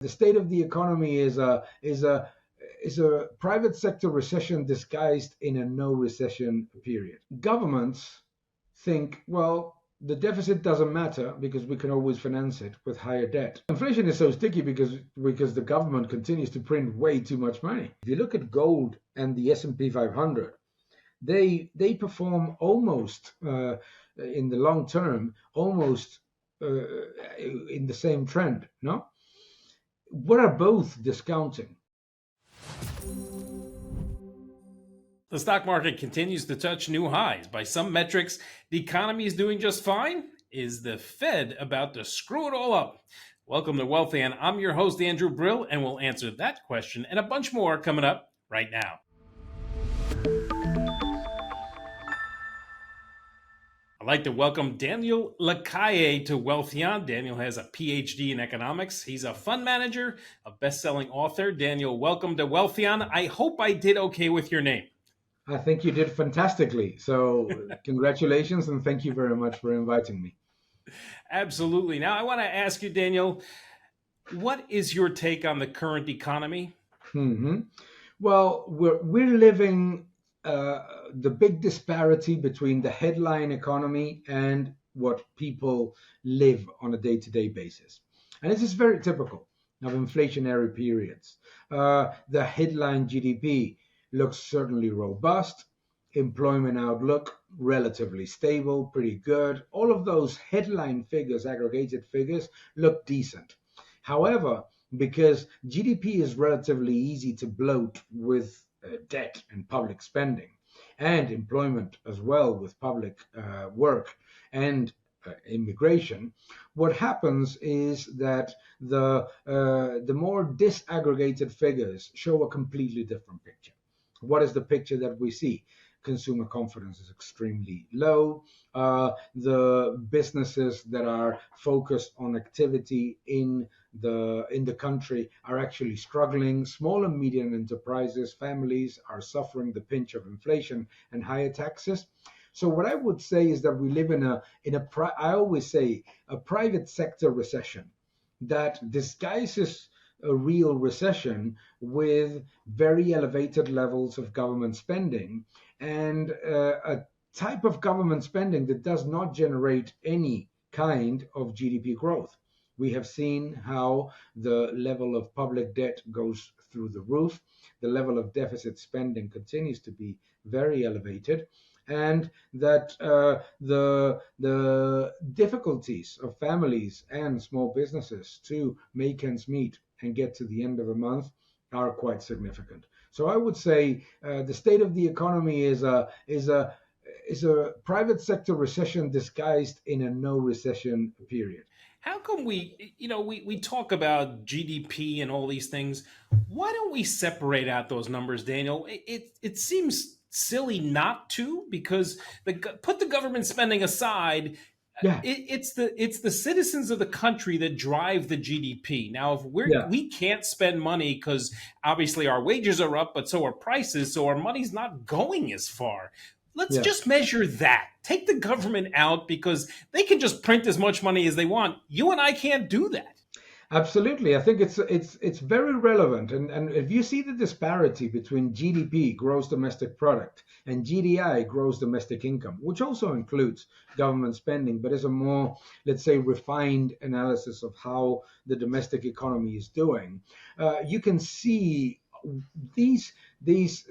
The state of the economy is a private sector recession disguised in a no recession period. Governments think, well, the deficit doesn't matter because we can always finance it with higher debt. Inflation is so sticky because the government continues to print way too much money. If you look at gold and the S&P 500, they perform almost in the long term, almost in the same trend. No, what are both discounting? The stock market continues to touch new highs. By some metrics, the economy is doing just fine. Is the Fed about to screw it all up? Welcome to Wealthion. I'm your host, Andrew Brill, and we'll answer that question and a bunch more coming up right now. I'd like to welcome Daniel Lacalle to Wealthion. Daniel has a PhD in economics. He's a fund manager, a best-selling author. Daniel, welcome to Wealthion. I hope I did okay with your name. I think you did fantastically. So, congratulations and thank you very much for inviting me. Absolutely. Now, I want to ask you, Daniel, what is your take on the current economy? Well, we're living the big disparity between the headline economy and what people live on a day-to-day basis. And this is very typical of inflationary periods. The headline GDP looks certainly robust. Employment outlook relatively stable, pretty good. All of those headline figures, aggregated figures, look decent. However, because GDP is relatively easy to bloat with debt and public spending, and employment as well with public work and immigration, what happens is that the more disaggregated figures show a completely different picture. What is the picture that we see? Consumer confidence is extremely low. The businesses that are focused on activity in the country are actually struggling. Small and medium enterprises, families are suffering the pinch of inflation and higher taxes. So what I would say is that we live in a I always say a private sector recession that disguises a real recession with very elevated levels of government spending and a type of government spending that does not generate any kind of GDP growth. We have seen how the level of public debt goes through the roof. The level of deficit spending continues to be very elevated, and that the difficulties of families and small businesses to make ends meet and get to the end of a month are quite significant. So I would say the state of the economy is a private sector recession disguised in a no recession period. How come we talk about GDP and all these things? Why don't we separate out those numbers, Daniel? It seems silly not to, because put the government spending aside. Yeah, It's the citizens of the country that drive the GDP. Now, if yeah, we can't spend money because obviously our wages are up, but so are prices, so our money's not going as far. Let's yeah. just measure that. Take the government out because they can just print as much money as they want. You and I can't do that. Absolutely. I think it's very relevant. And if you see the disparity between GDP, gross domestic product, and GDI, gross domestic income, which also includes government spending, but is a more, let's say, refined analysis of how the domestic economy is doing, you can see these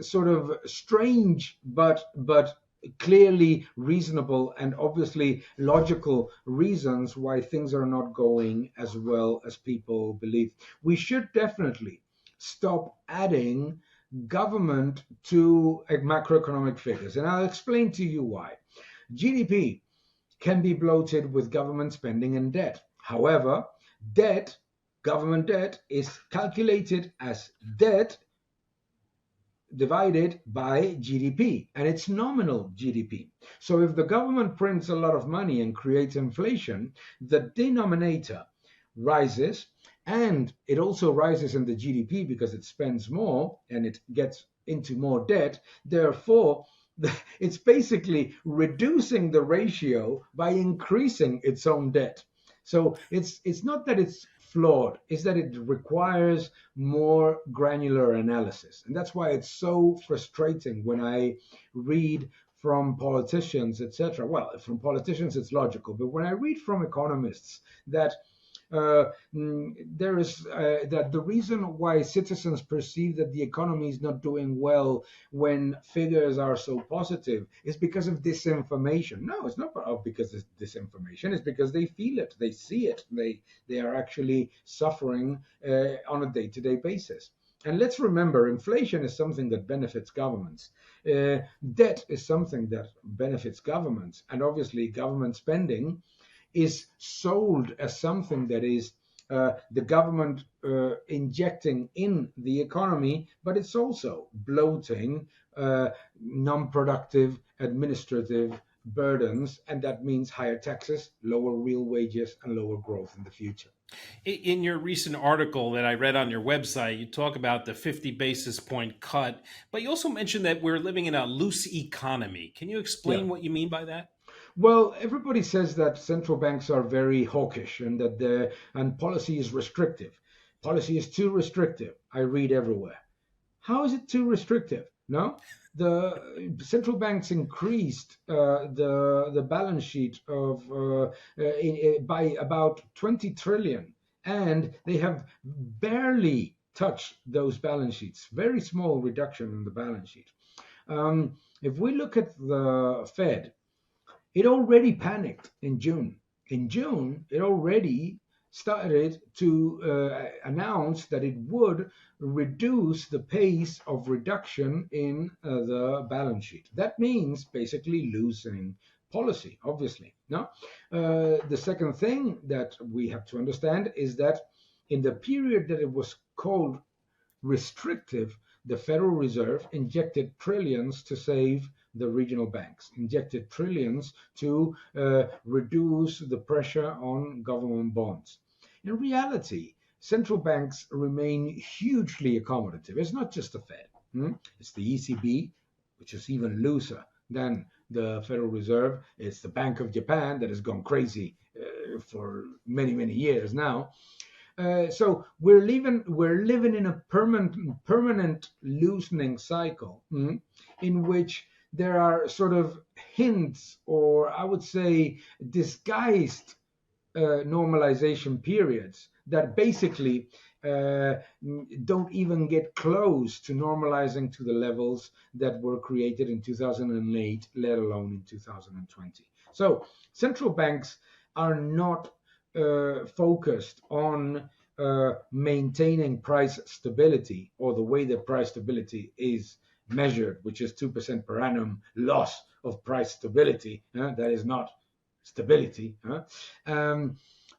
sort of strange but clearly reasonable and obviously logical reasons why things are not going as well as people believe. We should definitely stop adding government to macroeconomic figures. And I'll explain to you why. GDP can be bloated with government spending and debt. However, government debt, is calculated as debt divided by GDP, and it's nominal GDP. So if the government prints a lot of money and creates inflation, the denominator rises, and it also rises in the GDP because it spends more and it gets into more debt. Therefore, it's basically reducing the ratio by increasing its own debt. So it's not that it's flawed is that it requires more granular analysis. And that's why it's so frustrating when I read from politicians, etc. Well, from politicians, it's logical, but when I read from economists that there is that the reason why citizens perceive that the economy is not doing well when figures are so positive is because of disinformation. No, it's not because of disinformation. It's because they feel it, they see it, they are actually suffering on a day-to-day basis. And let's remember, inflation is something that benefits governments. Debt is something that benefits governments, and obviously government spending is sold as something that is the government injecting in the economy, but it's also bloating non-productive administrative burdens, and that means higher taxes, lower real wages, and lower growth in the future. In your recent article that I read on your website, you talk about the 50 basis point cut, but you also mentioned that we're living in a loose economy. Can you Yeah. explain what you mean by that? Well, everybody says that central banks are very hawkish and that policy is restrictive. Policy is too restrictive. I read everywhere. How is it too restrictive? No, the central banks increased the balance sheet of by about 20 trillion, and they have barely touched those balance sheets. Very small reduction in the balance sheet. If we look at the Fed, it already panicked in June. In June, it already started to announce that it would reduce the pace of reduction in the balance sheet. That means basically loosening policy, obviously. No, the second thing that we have to understand is that in the period that it was called restrictive, the Federal Reserve injected trillions to save the regional banks, injected trillions to reduce the pressure on government bonds. In reality, central banks remain hugely accommodative. It's not just the Fed, it's the ECB, which is even looser than the Federal Reserve. It's the Bank of Japan that has gone crazy for many, many years now. So we're living in a permanent loosening cycle, in which there are sort of hints, or I would say disguised normalization periods that basically don't even get close to normalizing to the levels that were created in 2008, let alone in 2020. So central banks are not focused on maintaining price stability, or the way that price stability is measured, which is 2% per annum loss of price stability. That is not stability.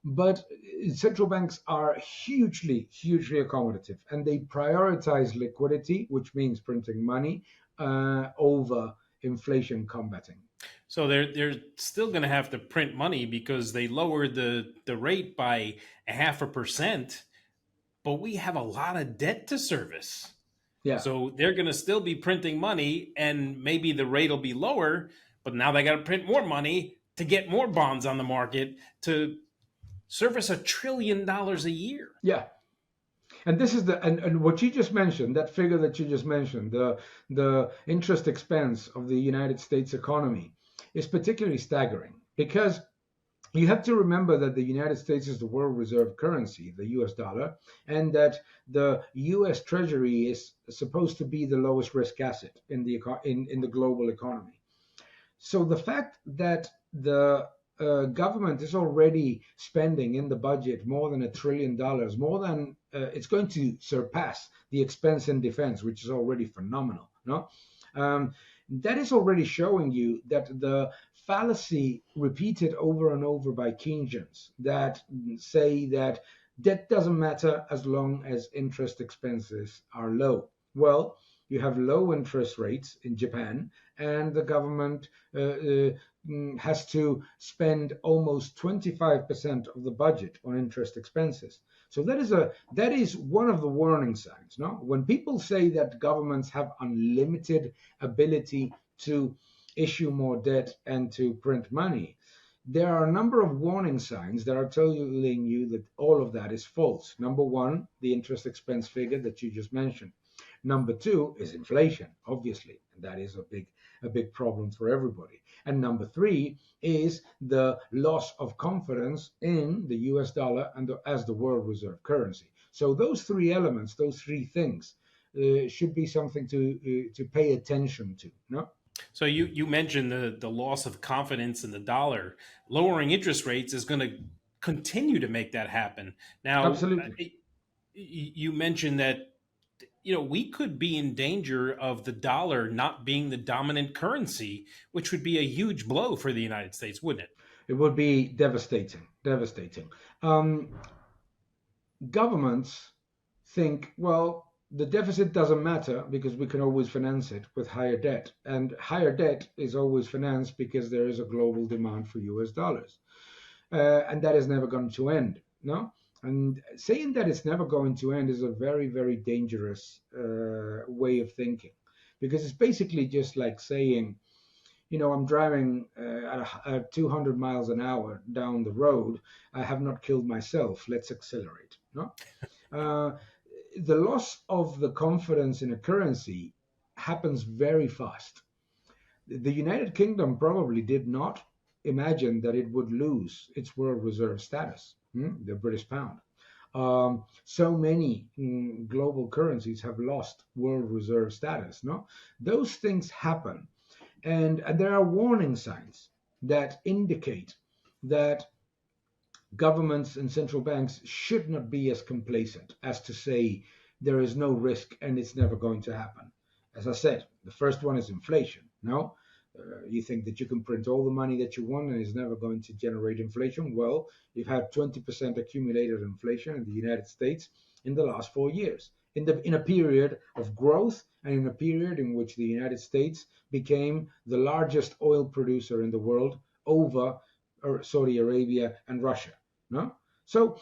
But central banks are hugely, hugely accommodative, and they prioritize liquidity, which means printing money, over inflation combating. So they're still going to have to print money because they lowered the rate by 0.5%, but we have a lot of debt to service. Yeah. So they're going to still be printing money, and maybe the rate will be lower, but now they got to print more money to get more bonds on the market to service $1 trillion a year. Yeah. And this is and what you just mentioned, that figure that you just mentioned, the interest expense of the United States economy is particularly staggering, because you have to remember that the United States is the world reserve currency, the US dollar, and that the US Treasury is supposed to be the lowest risk asset in the global economy. So the fact that the government is already spending in the budget more than $1 trillion, more than it's going to surpass the expense in defense, which is already phenomenal. No, that is already showing you that the fallacy repeated over and over by Keynesians that say that debt doesn't matter as long as interest expenses are low. Well, you have low interest rates in Japan, and the government has to spend almost 25% of the budget on interest expenses. So that is one of the warning signs. No, when people say that governments have unlimited ability to issue more debt and to print money, there are a number of warning signs that are telling you that all of that is false. Number one, the interest expense figure that you just mentioned. Number two is inflation, obviously, and that is a big problem for everybody. And number three is the loss of confidence in the U.S. dollar and as the world reserve currency. So those three elements, those three things, should be something to pay attention to. No, So you mentioned the loss of confidence in the dollar. Lowering interest rates is going to continue to make that happen. Now, absolutely. you mentioned that we could be in danger of the dollar not being the dominant currency, which would be a huge blow for the United States, wouldn't it? It would be devastating, devastating. Um, Governments think, well, the deficit doesn't matter because we can always finance it with higher debt. And higher debt is always financed because there is a global demand for US dollars. And that is never going to end. No? And saying that it's never going to end is a very, very dangerous way of thinking because it's basically just like saying, I'm driving at 200 miles an hour down the road. I have not killed myself. Let's accelerate. No? Uh, the loss of the confidence in a currency happens very fast. The United Kingdom probably did not imagine that it would lose its world reserve status, the British pound. So many global currencies have lost world reserve status. No, those things happen, and there are warning signs that indicate that governments and central banks should not be as complacent as to say there is no risk and it's never going to happen. As I said, the first one is inflation. No, you think that you can print all the money that you want and it's never going to generate inflation. Well, you've had 20% accumulated inflation in the United States in the last 4 years, in a period of growth and in a period in which the United States became the largest oil producer in the world over Saudi Arabia and Russia. No? So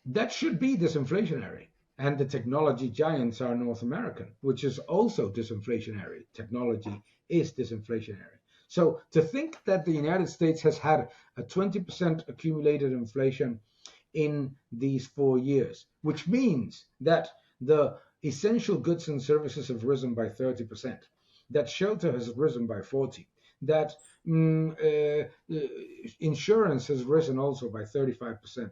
that should be disinflationary. And the technology giants are North American, which is also disinflationary. Technology is disinflationary. So to think that the United States has had a 20% accumulated inflation in these 4 years, which means that the essential goods and services have risen by 30%, that shelter has risen by 40%, that insurance has risen also by 35%.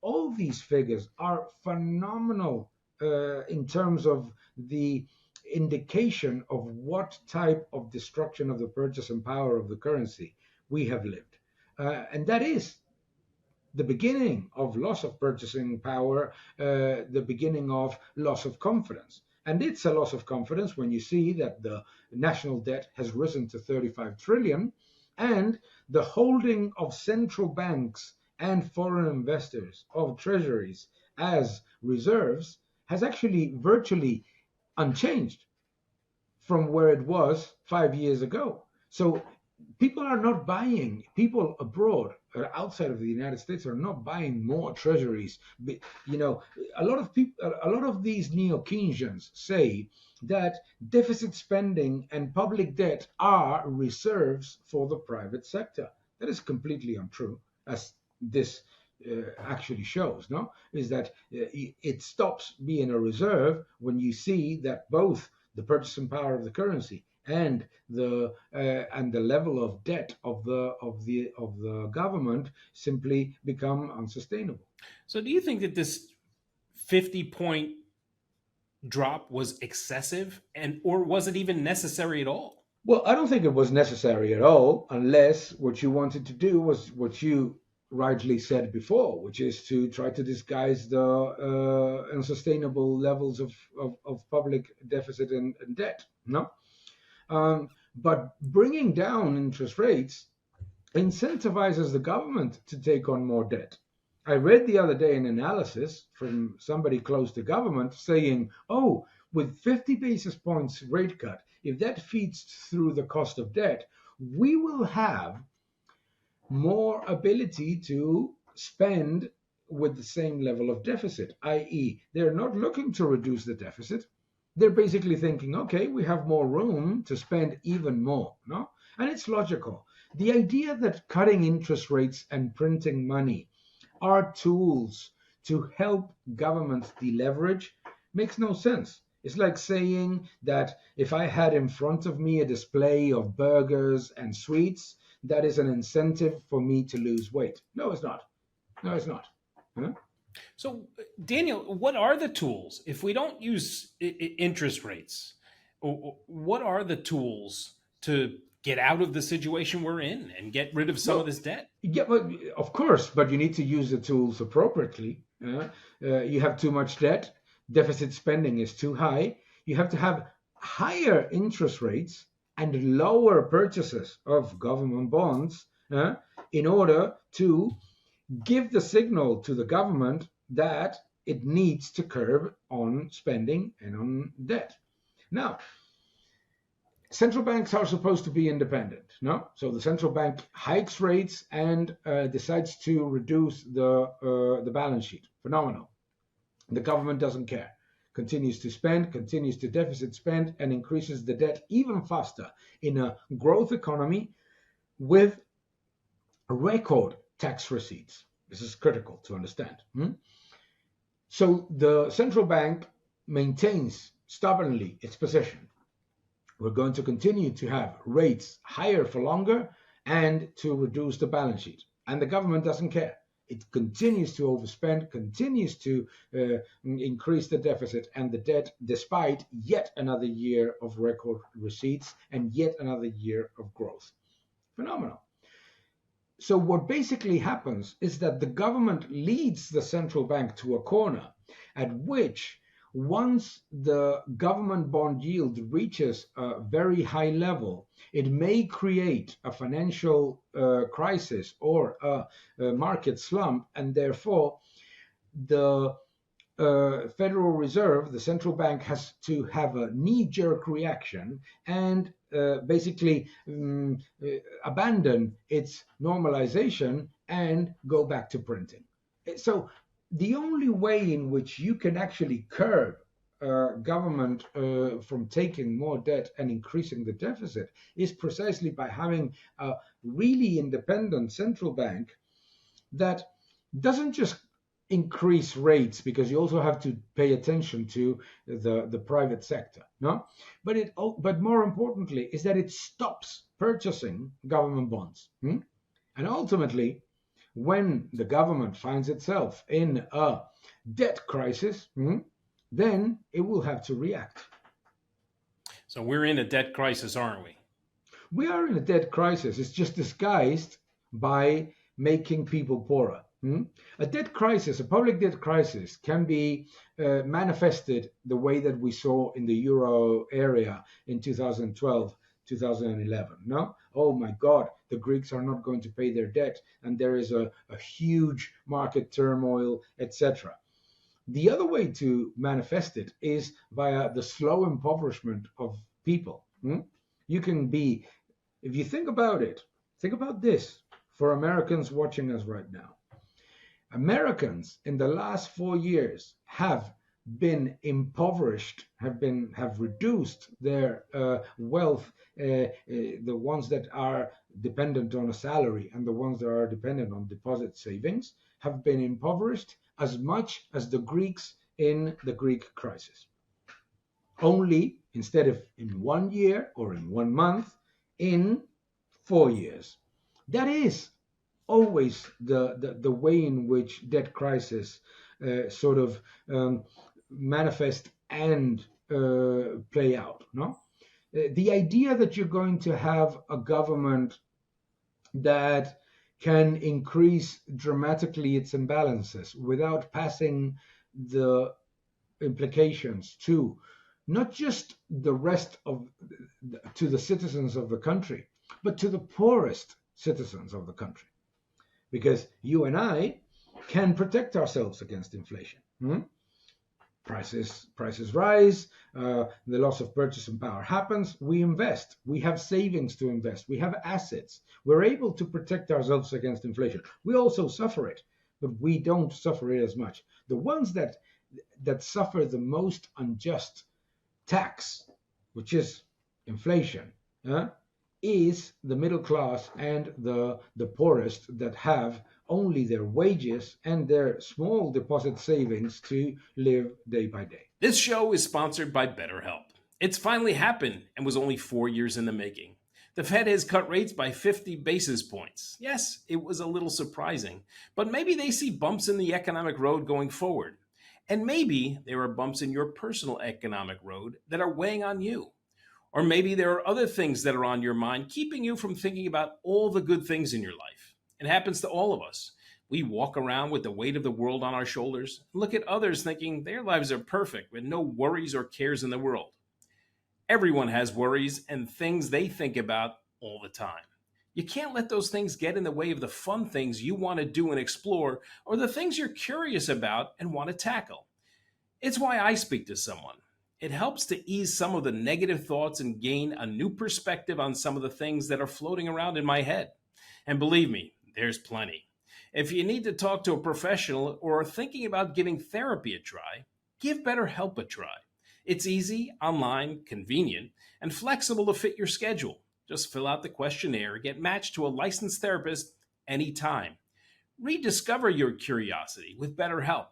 All these figures are phenomenal in terms of the indication of what type of destruction of the purchasing power of the currency we have lived. And that is the beginning of loss of purchasing power, the beginning of loss of confidence. And it's a loss of confidence when you see that the national debt has risen to 35 trillion and the holding of central banks and foreign investors of treasuries as reserves has actually virtually unchanged from where it was 5 years ago. So people are not buying, people abroad or outside of the United States are not buying more treasuries. A lot of people, a lot of these neo-Keynesians say that deficit spending and public debt are reserves for the private sector. That is completely untrue, as this actually shows. No, is that it stops being a reserve when you see that both the purchasing power of the currency and the level of debt of the government simply become unsustainable. So do you think that this 50-point drop was excessive, and or was it even necessary at all? Well, I don't think it was necessary at all, unless what you wanted to do was what you rightly said before, which is to try to disguise the unsustainable levels of public deficit and debt. No, but bringing down interest rates incentivizes the government to take on more debt. I read the other day an analysis from somebody close to government saying, oh, with 50 basis points rate cut, if that feeds through the cost of debt, we will have more ability to spend with the same level of deficit, i.e., they're not looking to reduce the deficit. They're basically thinking, okay, we have more room to spend even more, no? And it's logical. The idea that cutting interest rates and printing money are tools to help governments deleverage makes no sense. It's like saying that if I had in front of me a display of burgers and sweets, that is an incentive for me to lose weight. No, it's not. No, it's not. Huh? So, Daniel, what are the tools if we don't use interest rates? What are the tools to get out of the situation we're in and get rid of some of Well, this debt? yeah, but of course, but you need to use the tools appropriately. You have too much debt, deficit spending is too high. You have to have higher interest rates and lower purchases of government bonds in order to give the signal to the government that it needs to curb on spending and on debt. Now, central banks are supposed to be independent, no? So the central bank hikes rates and decides to reduce the balance sheet. Phenomenal. The government doesn't care. Continues to spend, continues to deficit spend, and increases the debt even faster in a growth economy with record tax receipts. This is critical to understand. So the central bank maintains stubbornly its position. We're going to continue to have rates higher for longer and to reduce the balance sheet. And the government doesn't care. It continues to overspend, continues to increase the deficit and the debt, despite yet another year of record receipts and yet another year of growth. Phenomenal. So what basically happens is that the government leads the central bank to a corner at which once the government bond yield reaches a very high level, it may create a financial crisis or a market slump, and therefore the Federal Reserve, the central bank, has to have a knee-jerk reaction and basically abandon its normalization and go back to printing. So the only way in which you can actually curb government from taking more debt and increasing the deficit is precisely by having a really independent central bank that doesn't just increase rates, because you also have to pay attention to the private sector, no? But more importantly is that it stops purchasing government bonds. And ultimately, when the government finds itself in a debt crisis, then it will have to react. So we're in a debt crisis, aren't we? We are in a debt crisis. It's just disguised by making people poorer. A debt crisis, a public debt crisis, can be manifested the way that we saw in the euro area in 2012, 2011. No? Oh my God, the Greeks are not going to pay their debt, and there is a huge market turmoil, etc. The other way to manifest it is via the slow impoverishment of people. You can be, if you think about it, think about this for Americans watching us right now. Americans in the last 4 years have been impoverished, have reduced their wealth. The ones that are dependent on a salary and the ones that are dependent on deposit savings have been impoverished as much as the Greeks in the Greek crisis. Only instead of in 1 year or in 1 month, in 4 years. That is always the way in which debt crisis sort of manifest and play out. No, the idea that you're going to have a government that can increase dramatically its imbalances without passing the implications to not just the rest of to the citizens of the country, but to the poorest citizens of the country. Because you and I can protect ourselves against inflation. Prices rise, the loss of purchasing power happens, we invest, we have savings to invest, we have assets, we're able to protect ourselves against inflation. We also suffer it, but we don't suffer it as much. The ones that suffer the most unjust tax, which is inflation, is the middle class and the poorest that have only their wages and their small deposit savings to live day by day. This show is sponsored by BetterHelp. It's finally happened and was only 4 years in the making. The Fed has cut rates by 50 basis points. Yes, it was a little surprising, but maybe they see bumps in the economic road going forward. And maybe there are bumps in your personal economic road that are weighing on you. Or maybe there are other things that are on your mind, keeping you from thinking about all the good things in your life. It happens to all of us. We walk around with the weight of the world on our shoulders and look at others thinking their lives are perfect with no worries or cares in the world. Everyone has worries and things they think about all the time. You can't let those things get in the way of the fun things you want to do and explore, or the things you're curious about and want to tackle. It's why I speak to someone. It helps to ease some of the negative thoughts and gain a new perspective on some of the things that are floating around in my head. And believe me, there's plenty. If you need to talk to a professional or are thinking about giving therapy a try, give BetterHelp a try. It's easy, online, convenient, and flexible to fit your schedule. Just fill out the questionnaire, get matched to a licensed therapist anytime. Rediscover your curiosity with BetterHelp.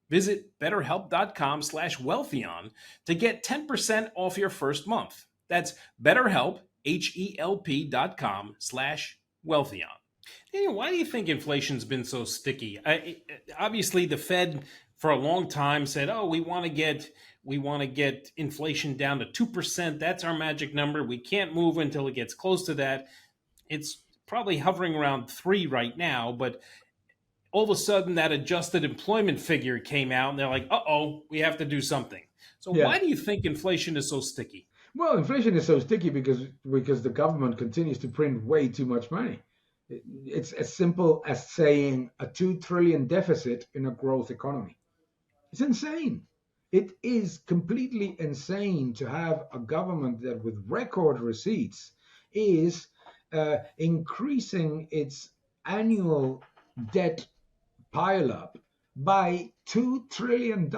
Visit betterhelp.com/wealthion to get 10% off your first month. That's BetterHelp, HELP.com/wealthion. Daniel, why do you think inflation's been so sticky? Obviously, the Fed for a long time said, "Oh, we want to get inflation down to 2%. That's our magic number. We can't move until it gets close to that." It's probably hovering around 3 right now, but all of a sudden that adjusted employment figure came out and they're like, "Uh-oh, we have to do something." So Yeah. why do you think inflation is so sticky? Well, inflation is so sticky because the government continues to print way too much money. It's as simple as saying a 2 trillion deficit in a growth economy. It's insane. It is completely insane to have a government that, with record receipts, is increasing its annual debt pile up by $2 trillion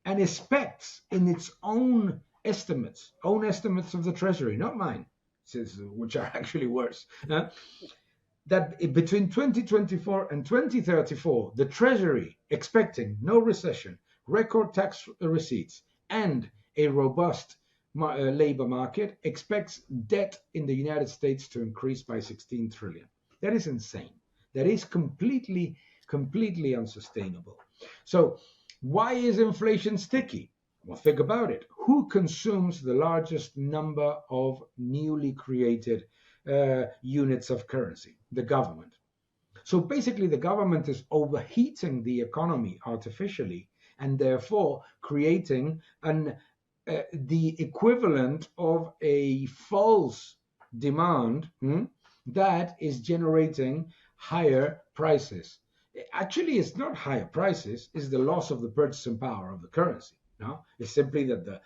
and expects in its own estimates of the Treasury, not mine, which are actually worse, that between 2024 and 2034, the Treasury, expecting no recession, record tax receipts, and a robust labor market, expects debt in the United States to increase by 16 trillion. That is insane. That is completely unsustainable. So why is inflation sticky? Well, think about it. Who consumes the largest number of newly created units of currency? The government. So basically, the government is overheating the economy artificially and therefore creating the equivalent of a false demand that is generating higher prices. Actually, it's not higher prices, it's the loss of the purchasing power of the currency. No, it's simply that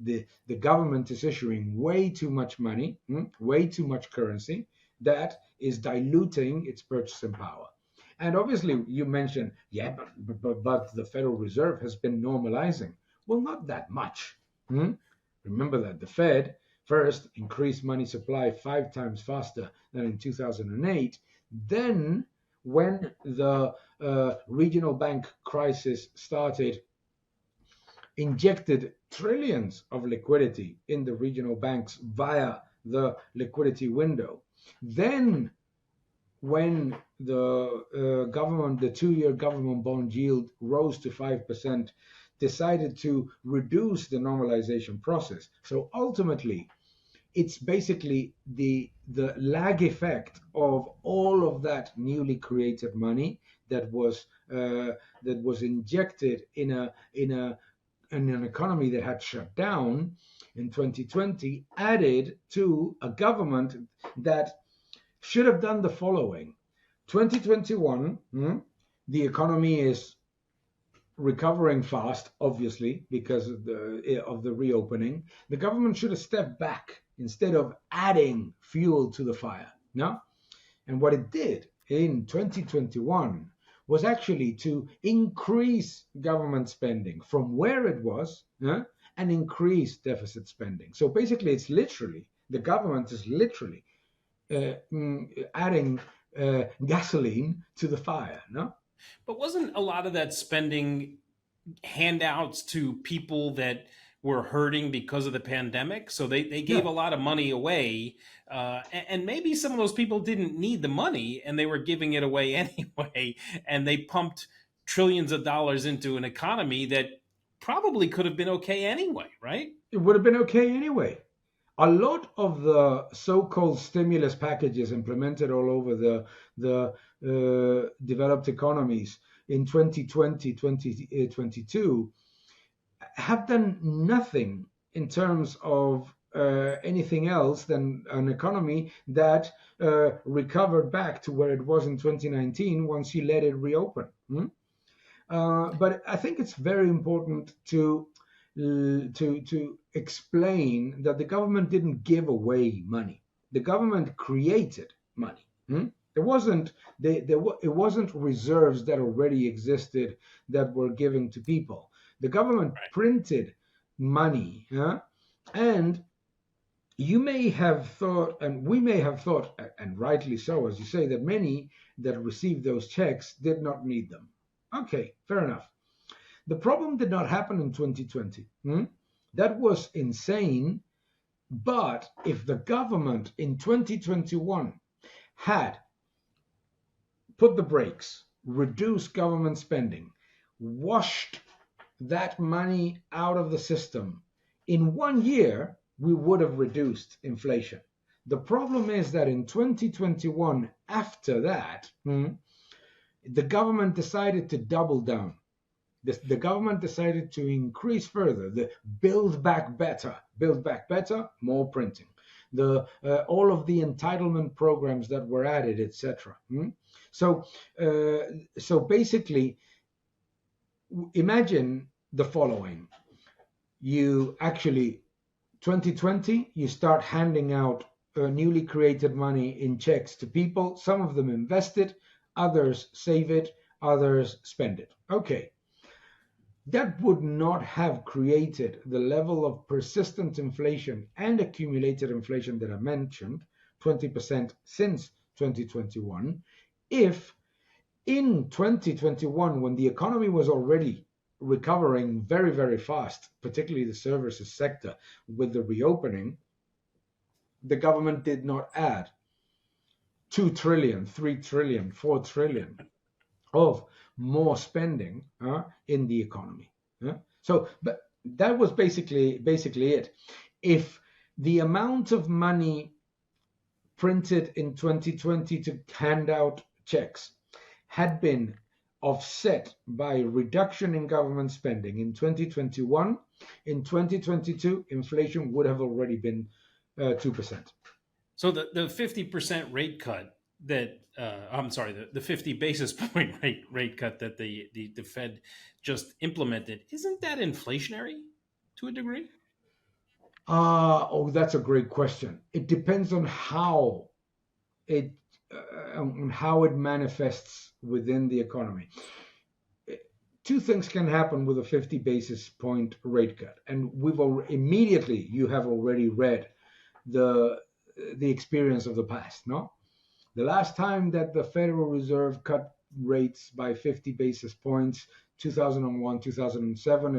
the government is issuing way too much money, way too much currency that is diluting its purchasing power. And obviously, you mentioned, yeah, but the Federal Reserve has been normalizing. Well, not that much. Remember that the Fed first increased money supply 5 times faster than in 2008. Then, when the regional bank crisis started, injected trillions of liquidity in the regional banks via the liquidity window. Then, when the government, the 2-year government bond yield rose to 5%, decided to reduce the normalization process. So ultimately, it's basically the lag effect of all of that newly created money that was injected in an economy that had shut down in 2020, added to a government that should have done the following. 2021, the economy is recovering fast, obviously, because of the reopening. The government should have stepped back instead of adding fuel to the fire. No? And what it did in 2021 was actually to increase government spending from where it was and increase deficit spending. So basically, the government is literally adding gasoline to the fire. No. But wasn't a lot of that spending handouts to people that were hurting because of the pandemic? So they gave Yeah. a lot of money away. And maybe some of those people didn't need the money and they were giving it away anyway. And they pumped trillions of dollars into an economy that probably could have been okay anyway, right? It would have been okay anyway. A lot of the so-called stimulus packages implemented all over the developed economies in 2020, 2022 have done nothing in terms of anything else than an economy that recovered back to where it was in 2019 once you let it reopen. But I think it's very important to explain that the government didn't give away money. The government created money. It wasn't it wasn't reserves that already existed that were given to people. The government printed money, and you may have thought, and we may have thought, and rightly so, as you say, that many that received those checks did not need them. Okay, fair enough. The problem did not happen in 2020. That was insane. But if the government in 2021 had put the brakes, reduced government spending, washed that money out of the system, in 1 year, we would have reduced inflation. The problem is that in 2021, after that, the government decided to double down. The government decided to increase further the build back better, more printing. All of the entitlement programs that were added, etc. So basically, imagine the following: you actually 2020, you start handing out newly created money in checks to people. Some of them invest it, others save it, others spend it. Okay. That would not have created the level of persistent inflation and accumulated inflation that I mentioned, 20% since 2021, if in 2021, when the economy was already recovering very, very fast, particularly the services sector with the reopening, the government did not add 2 trillion, 3 trillion, 4 trillion of more spending in the economy. So, but that was basically it. If the amount of money printed in 2020 to hand out checks had been offset by reduction in government spending in 2021, in 2022, inflation would have already been 2%. So the 50% rate cut that I'm sorry, the 50 basis point rate cut that the Fed just implemented, isn't that inflationary to a degree? Oh, that's a great question. It depends it on how it manifests within the economy. Two things can happen with a 50 basis point rate cut, and immediately you have already read the experience of the past. No, the last time that the Federal Reserve cut rates by 50 basis points, 2001, 2007,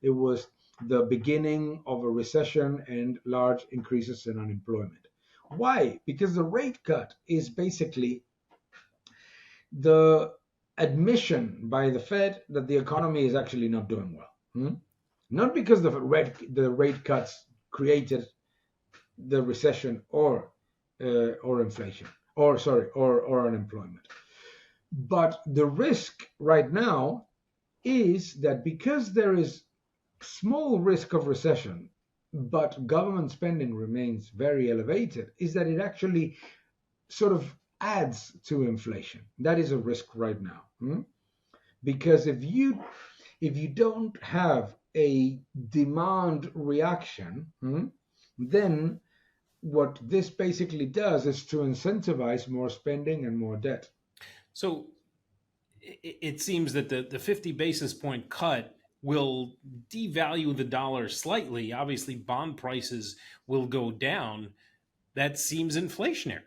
it was the beginning of a recession and large increases in unemployment. Why? Because the rate cut is basically the admission by the Fed that the economy is actually not doing well. Not because the rate cuts created the recession or inflation, or unemployment. But the risk right now is that because there is small risk of recession, but government spending remains very elevated, is that it actually sort of adds to inflation. That is a risk right now. Because if you don't have a demand reaction, then what this basically does is to incentivize more spending and more debt. So it seems that the 50 basis point cut will devalue the dollar slightly. Obviously, bond prices will go down. that seems inflationary.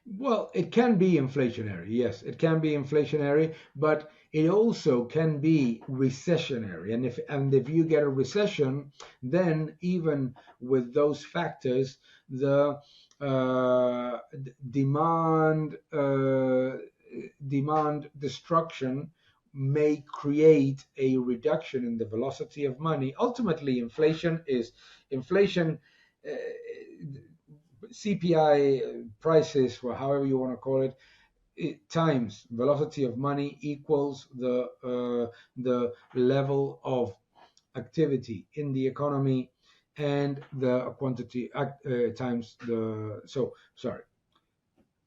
Well, it can be inflationary. Yes, it can be inflationary, but it also can be recessionary. And if you get a recession, then even with those factors, the demand destruction may create a reduction in the velocity of money. Ultimately, inflation. Uh, CPI prices, or however you want to call it, times velocity of money equals the level of activity in the economy, and the quantity times the so sorry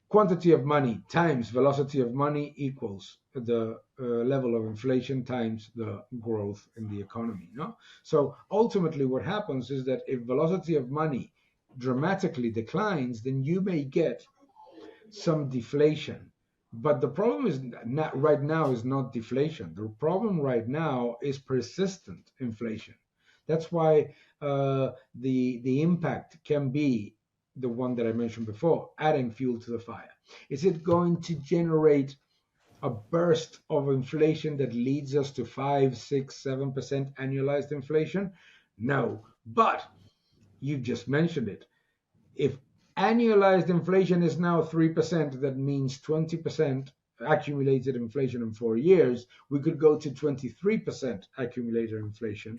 quantity of money times velocity of money equals the level of inflation times the growth in the economy. No, so ultimately what happens is that if velocity of money dramatically declines, then you may get some deflation. But the problem is not right now is not deflation. The problem right now is persistent inflation. That's why the impact can be the one that I mentioned before, adding fuel to the fire. Is it going to generate a burst of inflation that leads us to 5, 6, 7% annualized inflation? No, but you just mentioned it. If annualized inflation is now 3%, that means 20% accumulated inflation in 4 years. We could go to 23% accumulated inflation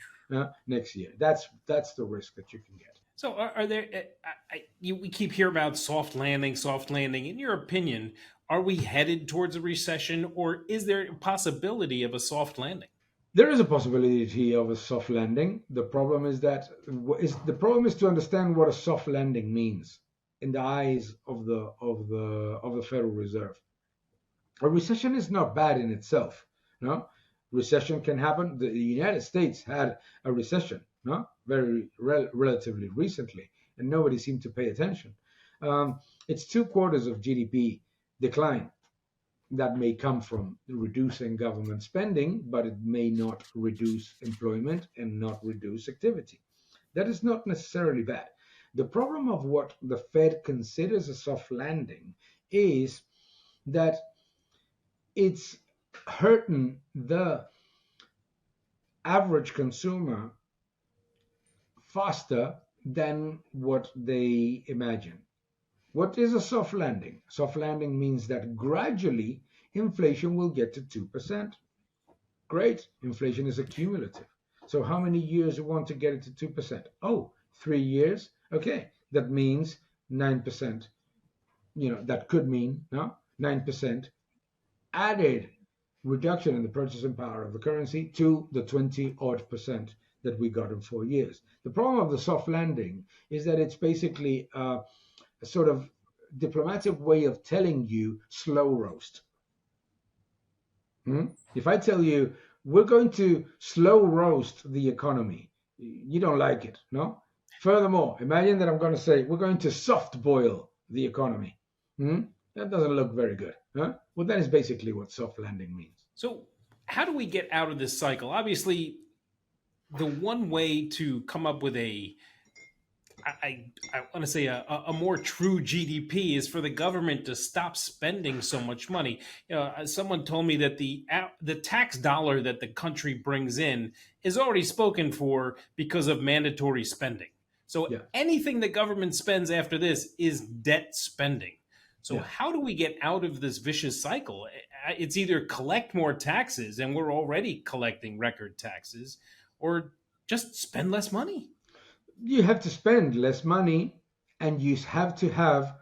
next year. That's the risk that you can get. So, are there? We keep hearing about soft landing, soft landing. In your opinion, are we headed towards a recession, or is there a possibility of a soft landing? There is a possibility of a soft landing. The problem is to understand what a soft landing means in the eyes of the Federal Reserve. A recession is not bad in itself. No, recession can happen. The United States had a recession, no, very relatively recently, and nobody seemed to pay attention. It's 2 quarters of GDP decline. That may come from reducing government spending, but it may not reduce employment and not reduce activity. That is not necessarily bad. The problem of what the Fed considers a soft landing is that it's hurting the average consumer faster than what they imagine. What is a soft landing? Soft landing means that gradually inflation will get to 2%. Great, inflation is accumulative. So how many years you want to get it to 2%? Oh, 3 years? Okay, that means 9%. That could mean, no, 9% added reduction in the purchasing power of the currency to the 20 odd percent that we got in 4 years. The problem of the soft landing is that it's basically a sort of diplomatic way of telling you slow roast. If I tell you we're going to slow roast the economy, you don't like it, no? Furthermore, imagine that I'm going to say we're going to soft boil the economy. Hmm? That doesn't look very good. Huh? Well, that is basically what soft landing means. So, how do we get out of this cycle? Obviously, the one way to come up with I want to say a more true GDP is for the government to stop spending so much money. Someone told me that the tax dollar that the country brings in is already spoken for because of mandatory spending. So Yeah, anything the government spends after this is debt spending. So yeah. how do we get out of this vicious cycle? It's either collect more taxes, and we're already collecting record taxes, or just spend less money. You have to spend less money, and you have to have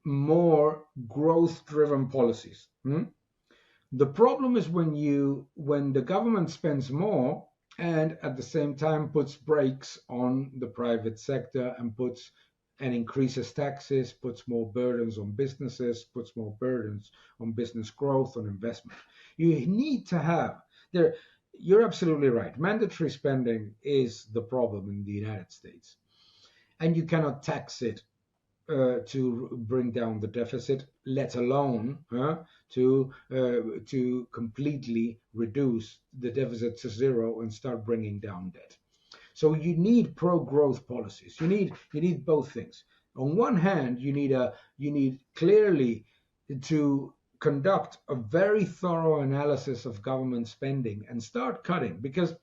more growth-driven policies. The problem is when the government spends more and at the same time puts brakes on the private sector and increases taxes, puts more burdens on businesses, puts more burdens on business growth, on investment. You need to have there. You're absolutely right. Mandatory spending is the problem in the United States, and you cannot tax it to bring down the deficit, let alone to completely reduce the deficit to zero and start bringing down debt. So you need pro-growth policies. You need both things. On one hand, you need clearly to conduct a very thorough analysis of government spending and start cutting, because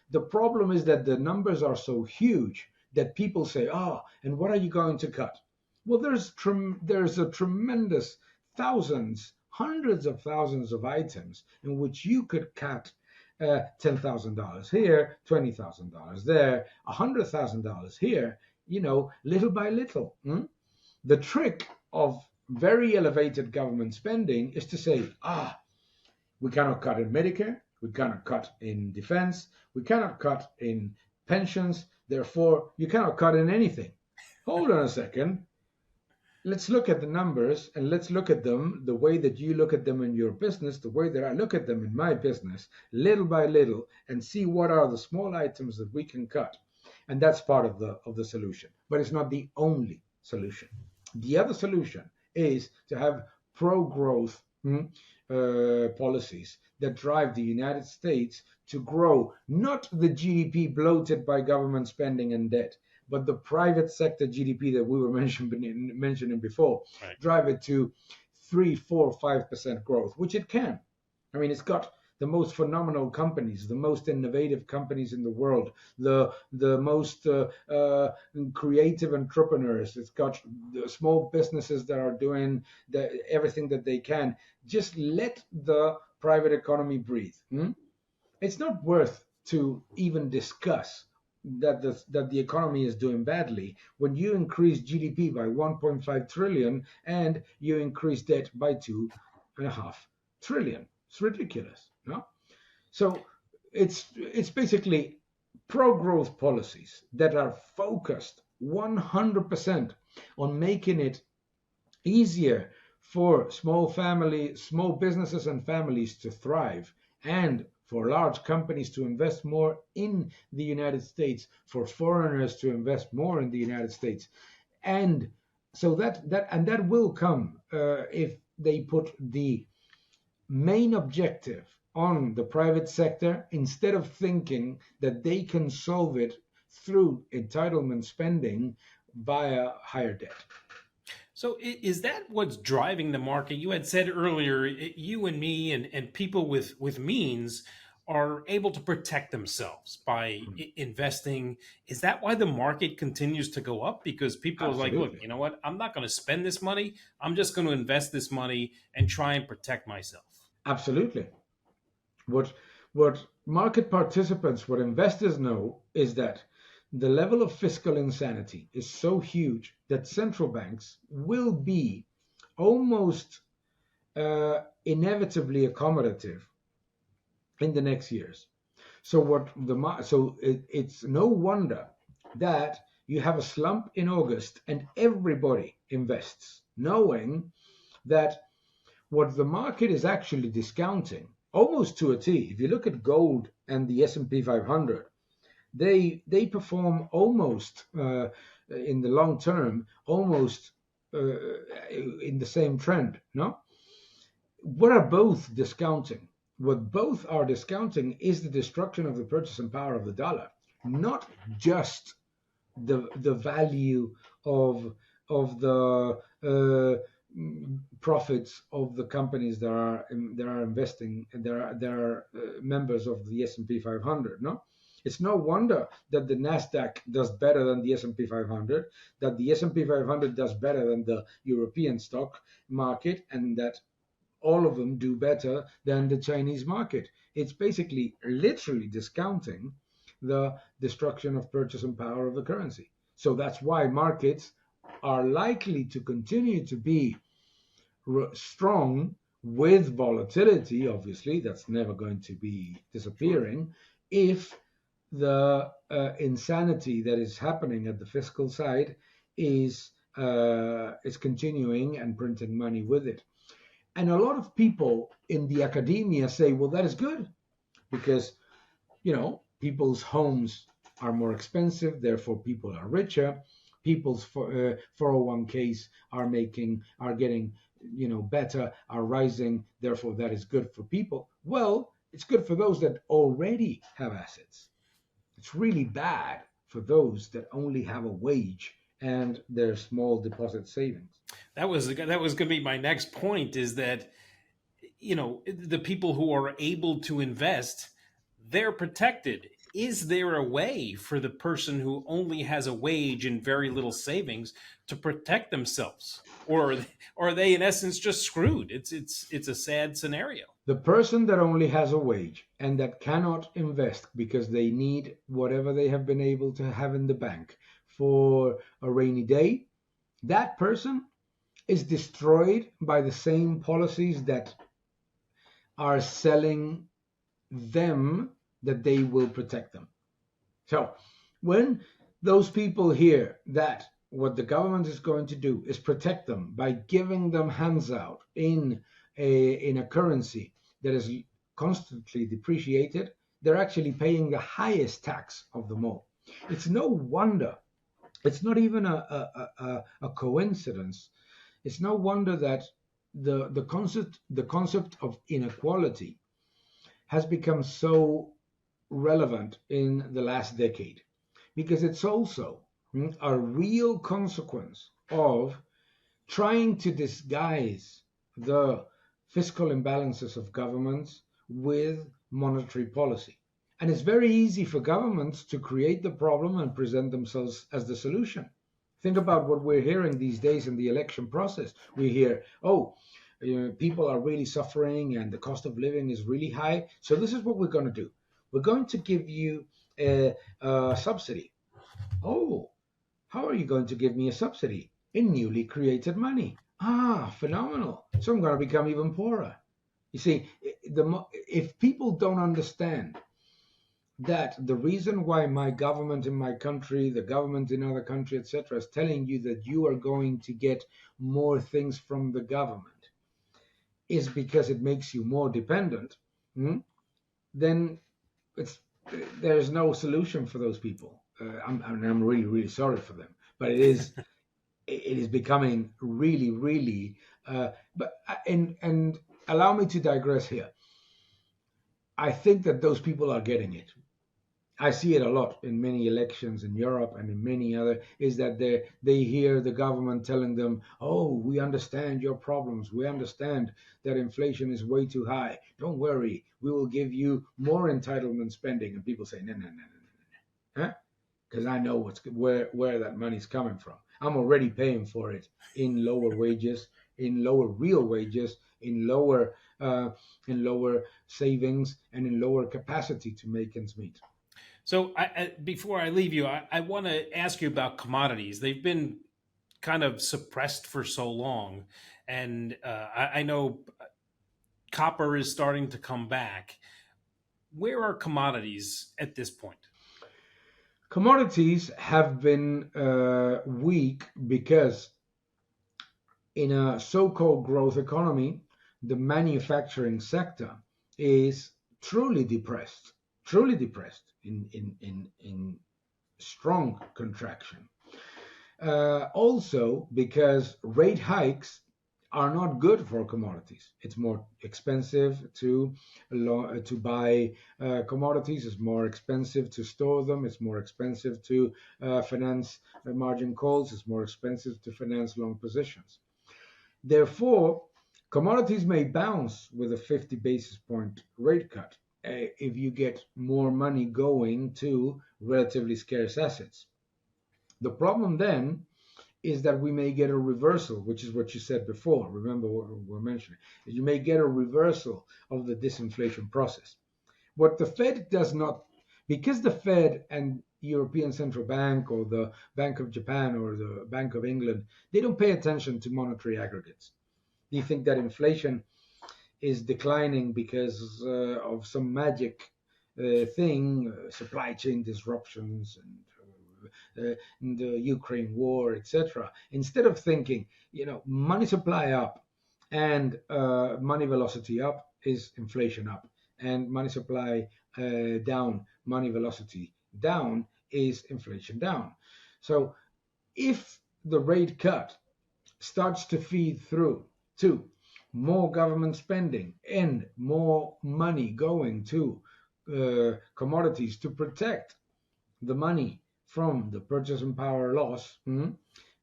the problem is that the numbers are so huge that people say, "Ah, and what are you going to cut?" Well, there's a tremendous thousands, hundreds of thousands of items in which you could cut $10,000 here, $20,000 there, $100,000 here, little by little. The trick of very elevated government spending is to say, we cannot cut in Medicare, we cannot cut in defense, we cannot cut in pensions, therefore you cannot cut in anything. Hold on a second. Let's look at the numbers and let's look at them the way that you look at them in your business, the way that I look at them in my business, little by little, and see what are the small items that we can cut. And that's part of the solution. But it's not the only solution. The other solution is to have pro-growth policies that drive the United States to grow, not the GDP bloated by government spending and debt, but the private sector GDP that we were mentioning before, Right. drive it to 3, 4, 5% growth, which it can. I mean, it's got the most phenomenal companies, the most innovative companies in the world, the most creative entrepreneurs. It's got the small businesses that are doing everything that they can. Just let the private economy breathe. It's not worth to even discuss that the economy is doing badly when you increase GDP by 1.5 trillion and you increase debt by 2.5 trillion. It's ridiculous, no? So it's basically pro-growth policies that are focused 100% on making it easier for small businesses and families to thrive, and for large companies to invest more in the United States, for foreigners to invest more in the United States. And so that will come if they put the main objective on the private sector, instead of thinking that they can solve it through entitlement spending via higher debt. So is that what's driving the market? You had said earlier, you and me and people with means are able to protect themselves by investing. Is that why the market continues to go up? Because people are like, look, Absolutely. you know what? I'm not going to spend this money. I'm just going to invest this money and try and protect myself. Absolutely. What market participants, what investors know is that the level of fiscal insanity is so huge that central banks will be almost inevitably accommodative in the next years. So it's no wonder that you have a slump in August and everybody invests, knowing that what the market is actually discounting almost to a T. If you look at gold and the S&P 500, they perform almost in the long term, almost in the same trend. No, what are both discounting? What both are discounting is the destruction of the purchasing power of the dollar, not just the value of the profits of the companies that are investing, that are members of the S&P 500. No, it's no wonder that the Nasdaq does better than the S&P 500, that the S&P 500 does better than the European stock market, and that all of them do better than the Chinese market. It's basically literally discounting the destruction of purchasing power of the currency. So that's why markets are likely to continue to be strong, with volatility. Obviously, that's never going to be disappearing if the insanity that is happening at the fiscal side is continuing and printing money with it. And a lot of people in the academia say, well, that is good because, people's homes are more expensive, therefore people are richer. People's 401ks are getting, better, are rising, therefore that is good for people. Well, it's good for those that already have assets. It's really bad for those that only have a wage and their small deposit savings. That was going to be my next point. Is that the people who are able to invest, they're protected. Is there a way for the person who only has a wage and very little savings to protect themselves, or are they in essence just screwed? It's a sad scenario. The person that only has a wage and that cannot invest because they need whatever they have been able to have in the bank for a rainy day, that person is destroyed by the same policies that are selling them that they will protect them. So when those people hear that what the government is going to do is protect them by giving them hands out in a currency that is constantly depreciated, they're actually paying the highest tax of them all. It's no wonder. It's not even a coincidence. It's no wonder that the concept of inequality has become so relevant in the last decade, because it's also a real consequence of trying to disguise the fiscal imbalances of governments with monetary policy. And it's very easy for governments to create the problem and present themselves as the solution. Think about what we're hearing these days in the election process. We hear, oh, people are really suffering and the cost of living is really high. So this is what we're going to do. We're going to give you a subsidy. Oh, how are you going to give me a subsidy? In newly created money. Ah, phenomenal. So I'm going to become even poorer. You see, if people don't understand that the reason why my government in my country, the government in other country, etc., is telling you that you are going to get more things from the government is because it makes you more dependent, then it's there's no solution for those people. I'm really really sorry for them, but it is becoming really really. But and allow me to digress here. I think that those people are getting it. I see it a lot in many elections in Europe and in many other, is that they hear the government telling them, "Oh, we understand your problems. We understand that inflation is way too high. Don't worry, we will give you more entitlement spending." And people say, "No, no, no, no, no, no, huh? Because I know where that money's coming from. I'm already paying for it in lower wages, in lower real wages, in lower savings, and in lower capacity to make ends meet." So, before I leave you, I want to ask you about commodities. They've been kind of suppressed for so long, and I know copper is starting to come back. Where are commodities at this point? Commodities have been weak because in a so-called growth economy, the manufacturing sector is truly depressed in strong contraction. Also, because rate hikes are not good for commodities. It's more expensive to buy commodities. It's more expensive to store them. It's more expensive to finance margin calls. It's more expensive to finance long positions. Therefore, commodities may bounce with a 50 basis point rate cut if you get more money going to relatively scarce assets. The problem then is that we may get a reversal, which is what you said before. Remember what we're mentioning. You may get a reversal of the disinflation process. What the Fed does not, because the Fed and European Central Bank or the Bank of Japan or the Bank of England, they don't pay attention to monetary aggregates. They think that inflation is declining because of some magic thing, supply chain disruptions and the Ukraine war, etc. Instead of thinking, money supply up and money velocity up is inflation up, and money supply down, money velocity down is inflation down. So if the rate cut starts to feed through to more government spending and more money going to commodities to protect the money from the purchasing power loss,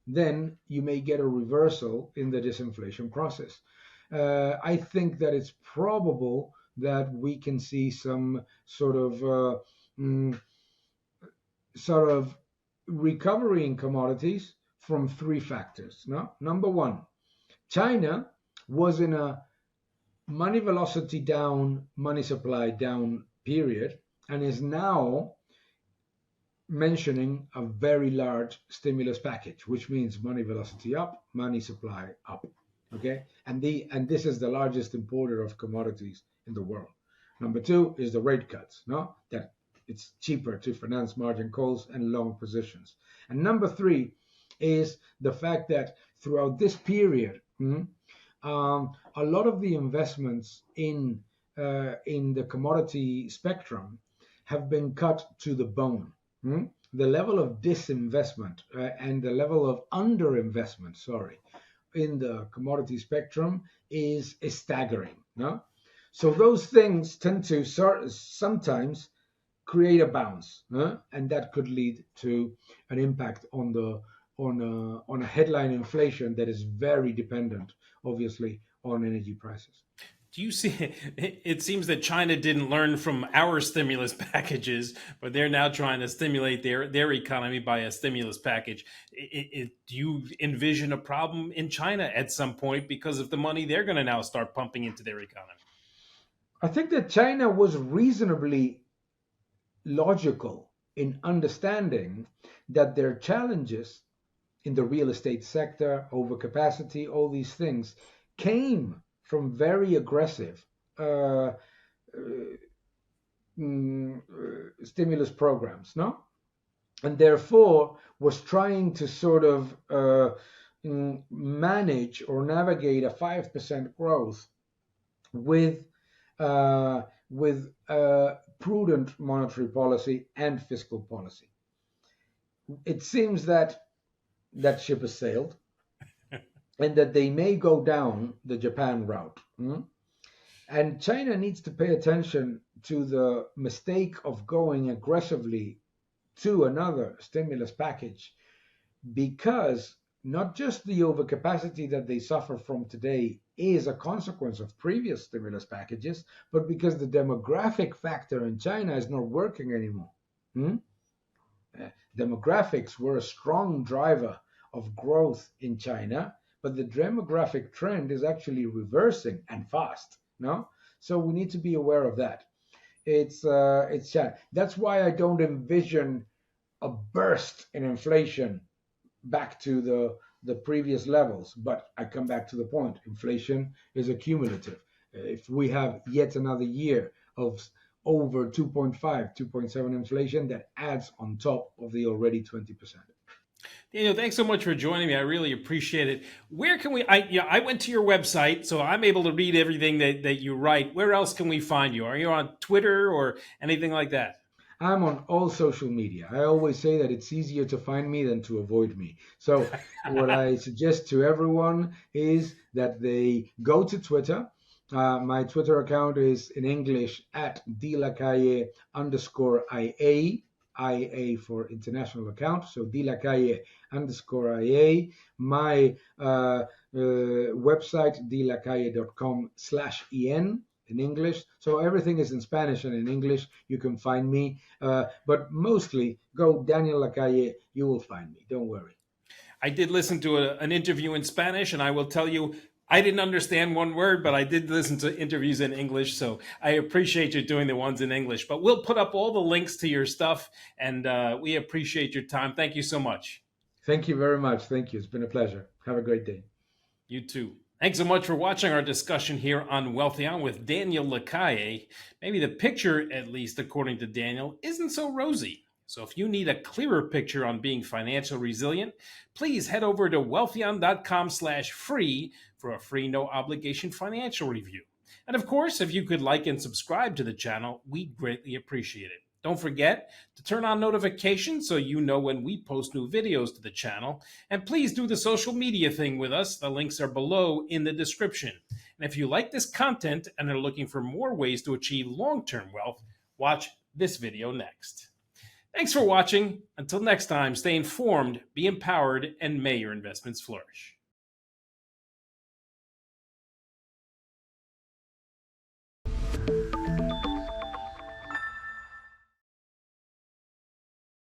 then you may get a reversal in the disinflation process. I think that it's probable that we can see some mm, sort of recovery in commodities from three factors. No? Number one, China was in a money velocity down, money supply down period, and is now mentioning a very large stimulus package, which means money velocity up, money supply up. Okay, and this is the largest importer of commodities in the world. Number two is the rate cuts. No, that it's cheaper to finance margin calls and long positions. And number three is the fact that throughout this period, a lot of the investments in the commodity spectrum have been cut to the bone. The level of disinvestment and the level of underinvestment, in the commodity spectrum is staggering. No? So those things tend to sometimes create a bounce, and that could lead to an impact on a headline inflation that is very dependent, obviously, on energy prices. Do you see? It seems that China didn't learn from our stimulus packages, but they're now trying to stimulate their economy by a stimulus package. Do you envision a problem in China at some point because of the money they're going to now start pumping into their economy? I think that China was reasonably logical in understanding that their challenges in the real estate sector, overcapacity, all these things came from very aggressive stimulus programs, no? And therefore was trying to sort of manage or navigate a 5% growth with prudent monetary policy and fiscal policy. It seems that that ship has sailed and that they may go down the Japan route. And China needs to pay attention to the mistake of going aggressively to another stimulus package, because not just the overcapacity that they suffer from today is a consequence of previous stimulus packages, but because the demographic factor in China is not working anymore. Demographics were a strong driver of growth in China, but the demographic trend is actually reversing and fast. No, so we need to be aware of that. It's China. That's why I don't envision a burst in inflation back to the previous levels. But I come back to the point: inflation is accumulative. If we have yet another year of over 2.5, 2.7 inflation, that adds on top of the already 20%. Daniel, thanks so much for joining me. I really appreciate it. Where can we? I went to your website, so I'm able to read everything that you write. Where else can we find you? Are you on Twitter or anything like that? I'm on all social media. I always say that it's easier to find me than to avoid me. So what I suggest to everyone is that they go to Twitter. My Twitter account is in English at @dlacalle_IA. IA for international account, so @dlacalle_IA. My website, dlacalle.com/en in English. So everything is in Spanish and in English. You can find me, but mostly go Daniel Lacalle. You will find me. Don't worry. I did listen to an interview in Spanish, and I will tell you, I didn't understand one word, but I did listen to interviews in English, so I appreciate you doing the ones in English. But we'll put up all the links to your stuff, and we appreciate your time. Thank you so much. Thank you very much. Thank you. It's been a pleasure. Have a great day. You too. Thanks so much for watching our discussion here on Wealthion with Daniel Lacalle. Maybe the picture, at least according to Daniel, isn't so rosy. So if you need a clearer picture on being financially resilient, please head over to wealthion.com/free for a free, no obligation financial review. And of course, if you could like and subscribe to the channel, we'd greatly appreciate it. Don't forget to turn on notifications so you know when we post new videos to the channel. And please do the social media thing with us. The links are below in the description. And if you like this content and are looking for more ways to achieve long-term wealth, watch this video next. Thanks for watching. Until next time, stay informed, be empowered, and may your investments flourish.